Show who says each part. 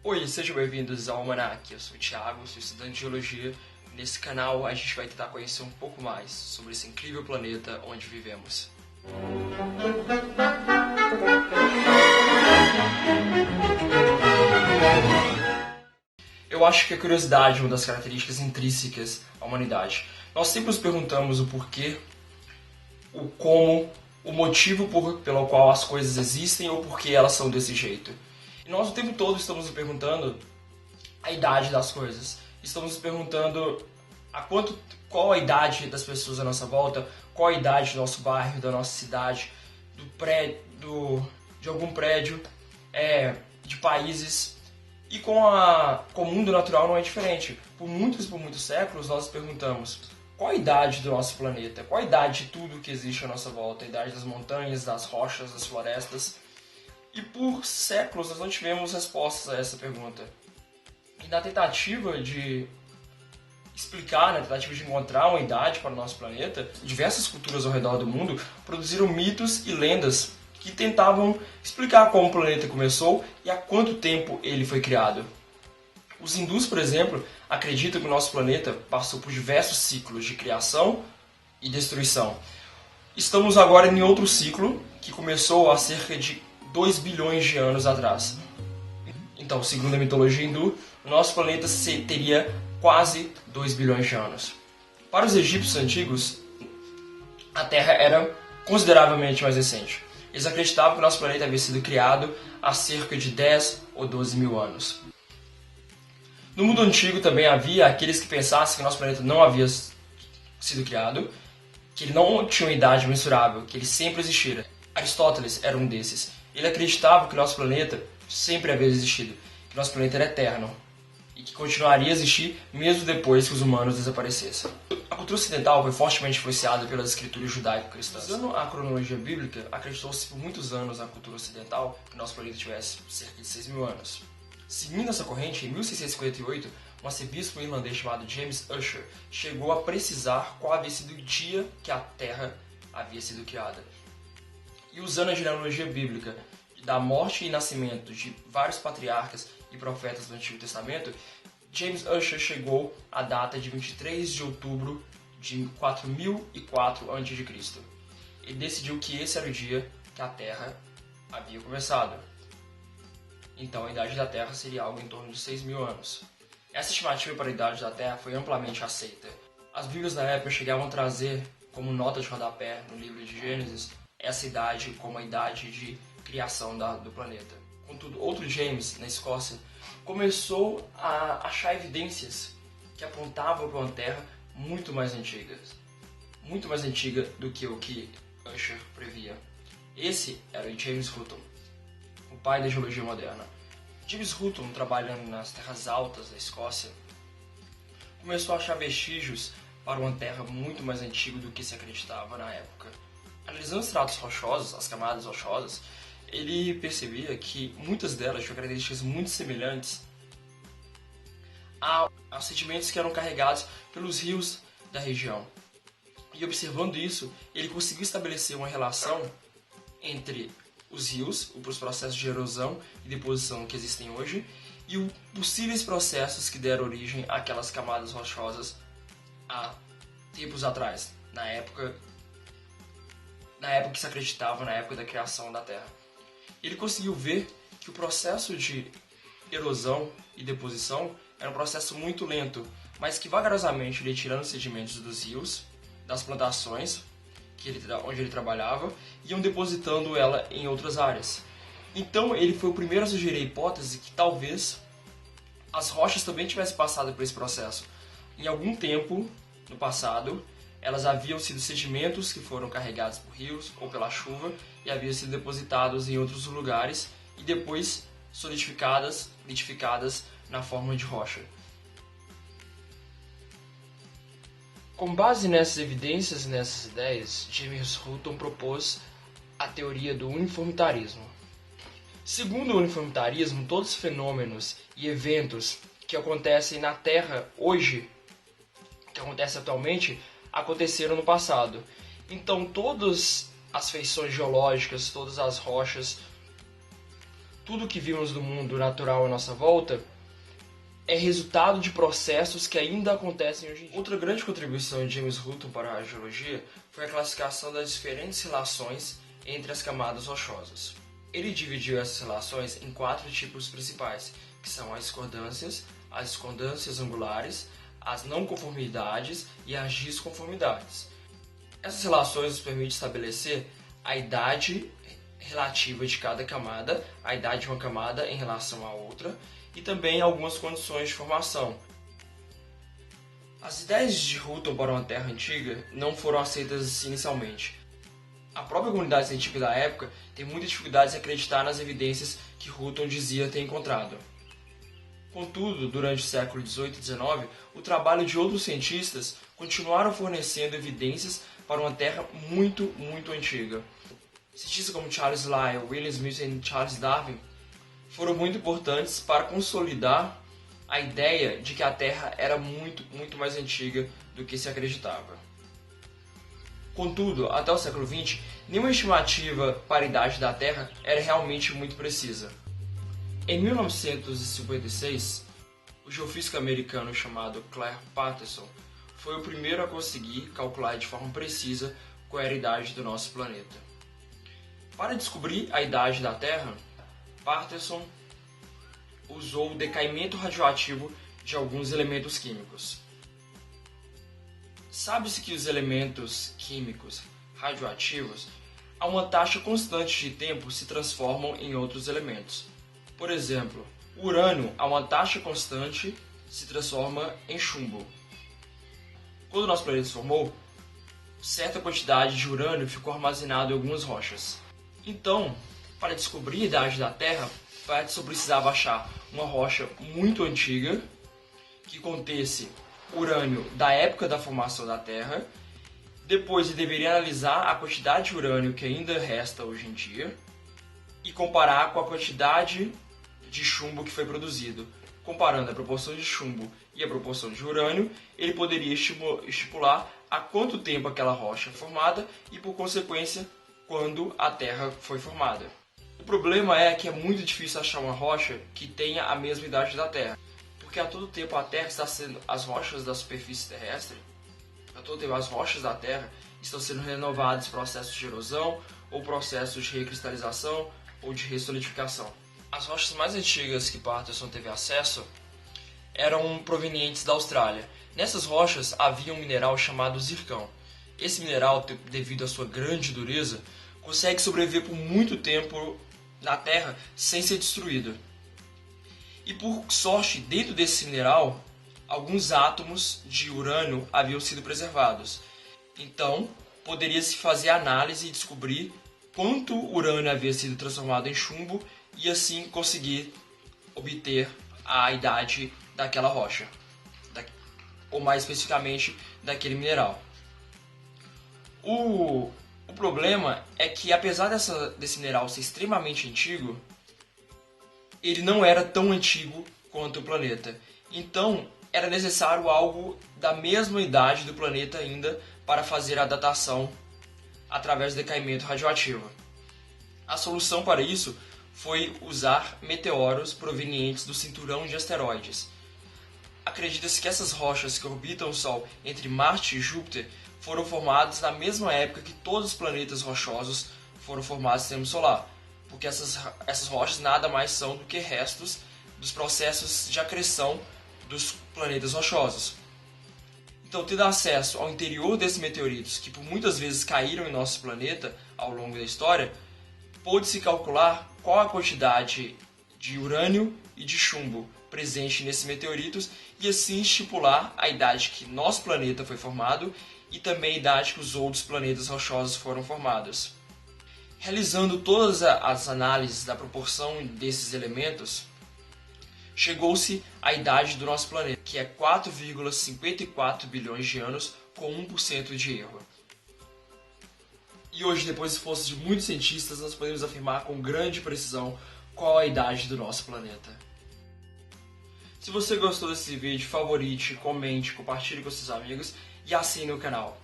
Speaker 1: Oi, sejam bem-vindos ao Almanac. Eu sou o Thiago, sou estudante de Geologia. Nesse canal a gente vai tentar conhecer um pouco mais sobre esse incrível planeta onde vivemos. Eu acho que a curiosidade é uma das características intrínsecas à humanidade. Nós sempre nos perguntamos o porquê, o como, o motivo pelo qual as coisas existem ou por que elas são desse jeito. E nós o tempo todo estamos nos perguntando a idade das coisas. Estamos nos perguntando qual a idade das pessoas à nossa volta, qual a idade do nosso bairro, da nossa cidade, de algum prédio, de países. E com o mundo natural não é diferente. Por muitos séculos nós nos perguntamos qual a idade do nosso planeta, qual a idade de tudo que existe à nossa volta, a idade das montanhas, das rochas, das florestas. E por séculos nós não tivemos respostas a essa pergunta. E na tentativa de explicar, na tentativa de encontrar uma idade para o nosso planeta, diversas culturas ao redor do mundo produziram mitos e lendas que tentavam explicar como o planeta começou e há quanto tempo ele foi criado. Os hindus, por exemplo, acreditam que o nosso planeta passou por diversos ciclos de criação e destruição. Estamos agora em outro ciclo que começou há cerca de 2 bilhões de anos atrás. Então, segundo a mitologia hindu, o nosso planeta teria quase 2 bilhões de anos. Para os egípcios antigos, a Terra era consideravelmente mais recente. Eles acreditavam que o nosso planeta havia sido criado há cerca de 10 ou 12 mil anos. No mundo antigo também havia aqueles que pensassem que o nosso planeta não havia sido criado, que ele não tinha uma idade mensurável, que ele sempre existira. Aristóteles era um desses. Ele acreditava que o nosso planeta sempre havia existido, que o nosso planeta era eterno e que continuaria a existir mesmo depois que os humanos desaparecessem. A cultura ocidental foi fortemente influenciada pelas escrituras judaico-cristãs. Usando a cronologia bíblica, acreditou-se por muitos anos na cultura ocidental que nosso planeta tivesse cerca de 6 mil anos. Seguindo essa corrente, em 1658, um arcebispo irlandês chamado James Ussher chegou a precisar qual havia sido o dia que a Terra havia sido criada. E usando a genealogia bíblica da morte e nascimento de vários patriarcas e profetas do Antigo Testamento, James Ussher chegou à data de 23 de outubro de 4004 a.C. Ele decidiu que esse era o dia que a Terra havia começado. Então a idade da Terra seria algo em torno de 6 mil anos. Essa estimativa para a idade da Terra foi amplamente aceita. As Bíblias da época chegavam a trazer como nota de rodapé no livro de Gênesis essa idade como a idade de criação do planeta. Contudo, outro James, na Escócia, começou a achar evidências que apontavam para uma Terra muito mais antiga do que o que Ussher previa. Esse era o James Hutton, o pai da geologia moderna. James Hutton, trabalhando nas terras altas da Escócia, começou a achar vestígios para uma Terra muito mais antiga do que se acreditava na época. Analisando os estratos rochosos, as camadas rochosas, ele percebia que muitas delas tinham características muito semelhantes aos sedimentos que eram carregados pelos rios da região. E observando isso, ele conseguiu estabelecer uma relação entre os rios, os processos de erosão e deposição que existem hoje, e os possíveis processos que deram origem àquelas camadas rochosas há tempos atrás, na época que se acreditava, na época da criação da Terra. Ele conseguiu ver que o processo de erosão e deposição era um processo muito lento, mas que vagarosamente ele ia tirando sedimentos dos rios, das plantações onde ele trabalhava, e iam depositando ela em outras áreas. Então ele foi o primeiro a sugerir a hipótese que talvez as rochas também tivessem passado por esse processo. Em algum tempo no passado, elas haviam sido sedimentos que foram carregados por rios ou pela chuva e haviam sido depositados em outros lugares e depois solidificadas na forma de rocha. Com base nessas evidências e nessas ideias, James Hutton propôs a teoria do uniformitarismo. Segundo o uniformitarismo, todos os fenômenos e eventos que acontecem na Terra hoje, que acontecem atualmente, aconteceram no passado. Então todas as feições geológicas, todas as rochas, tudo que vimos do mundo natural à nossa volta é resultado de processos que ainda acontecem hoje em dia. Outra grande contribuição de James Hutton para a geologia foi a classificação das diferentes relações entre as camadas rochosas. Ele dividiu essas relações em 4 tipos principais, que são as discordâncias angulares, as não conformidades e as disconformidades. Essas relações nos permitem estabelecer a idade relativa de cada camada, a idade de uma camada em relação à outra, e também algumas condições de formação. As ideias de Hutton para uma Terra antiga não foram aceitas inicialmente. A própria comunidade científica da época tem muitas dificuldades em acreditar nas evidências que Hutton dizia ter encontrado. Contudo, durante o século XVIII e XIX, o trabalho de outros cientistas continuaram fornecendo evidências para uma Terra muito antiga. Cientistas como Charles Lyell, William Smith e Charles Darwin foram muito importantes para consolidar a ideia de que a Terra era muito mais antiga do que se acreditava. Contudo, até o século XX, nenhuma estimativa para a idade da Terra era realmente muito precisa. Em 1956, o geofísico americano chamado Clair Patterson foi o primeiro a conseguir calcular de forma precisa qual era a idade do nosso planeta. Para descobrir a idade da Terra, Patterson usou o decaimento radioativo de alguns elementos químicos. Sabe-se que os elementos químicos radioativos, a uma taxa constante de tempo, se transformam em outros elementos. Por exemplo, o urânio, a uma taxa constante, se transforma em chumbo. Quando o nosso planeta se formou, certa quantidade de urânio ficou armazenado em algumas rochas. Então, para descobrir a idade da Terra, Patterson precisava achar uma rocha muito antiga que contesse urânio da época da formação da Terra. Depois ele deveria analisar a quantidade de urânio que ainda resta hoje em dia e comparar com a quantidade de chumbo que foi produzido. Comparando a proporção de chumbo e a proporção de urânio, ele poderia estipular há quanto tempo aquela rocha é formada e, por consequência, quando a Terra foi formada. O problema é que é muito difícil achar uma rocha que tenha a mesma idade da Terra, porque a todo tempo a Terra está sendo, as rochas da superfície terrestre, a todo tempo as rochas da Terra estão sendo renovadas em processos de erosão ou processos de recristalização ou de ressolidificação. As rochas mais antigas que Patterson teve acesso eram provenientes da Austrália. Nessas rochas havia um mineral chamado zircão. Esse mineral, devido à sua grande dureza, consegue sobreviver por muito tempo na Terra sem ser destruído. E por sorte, dentro desse mineral, alguns átomos de urânio haviam sido preservados. Então, poderia-se fazer análise e descobrir quanto urânio havia sido transformado em chumbo e assim conseguir obter a idade daquela rocha, ou mais especificamente daquele mineral. O problema é que, apesar desse mineral ser extremamente antigo, ele não era tão antigo quanto o planeta. Então, era necessário algo da mesma idade do planeta ainda para fazer a datação através do decaimento radioativo. A solução para isso foi usar meteoros provenientes do cinturão de asteroides. Acredita-se que essas rochas que orbitam o Sol entre Marte e Júpiter foram formadas na mesma época que todos os planetas rochosos foram formados no sistema solar, porque essas rochas nada mais são do que restos dos processos de acreção dos planetas rochosos. Então, tendo acesso ao interior desses meteoritos, que por muitas vezes caíram em nosso planeta ao longo da história, pôde-se calcular qual a quantidade de urânio e de chumbo presente nesses meteoritos e assim estipular a idade que nosso planeta foi formado e também a idade que os outros planetas rochosos foram formados. Realizando todas as análises da proporção desses elementos, chegou-se à idade do nosso planeta, que é 4,54 bilhões de anos com 1% de erro. E hoje, depois do esforço de muitos cientistas, nós podemos afirmar com grande precisão qual a idade do nosso planeta. Se você gostou desse vídeo, favorite, comente, compartilhe com seus amigos e assine o canal.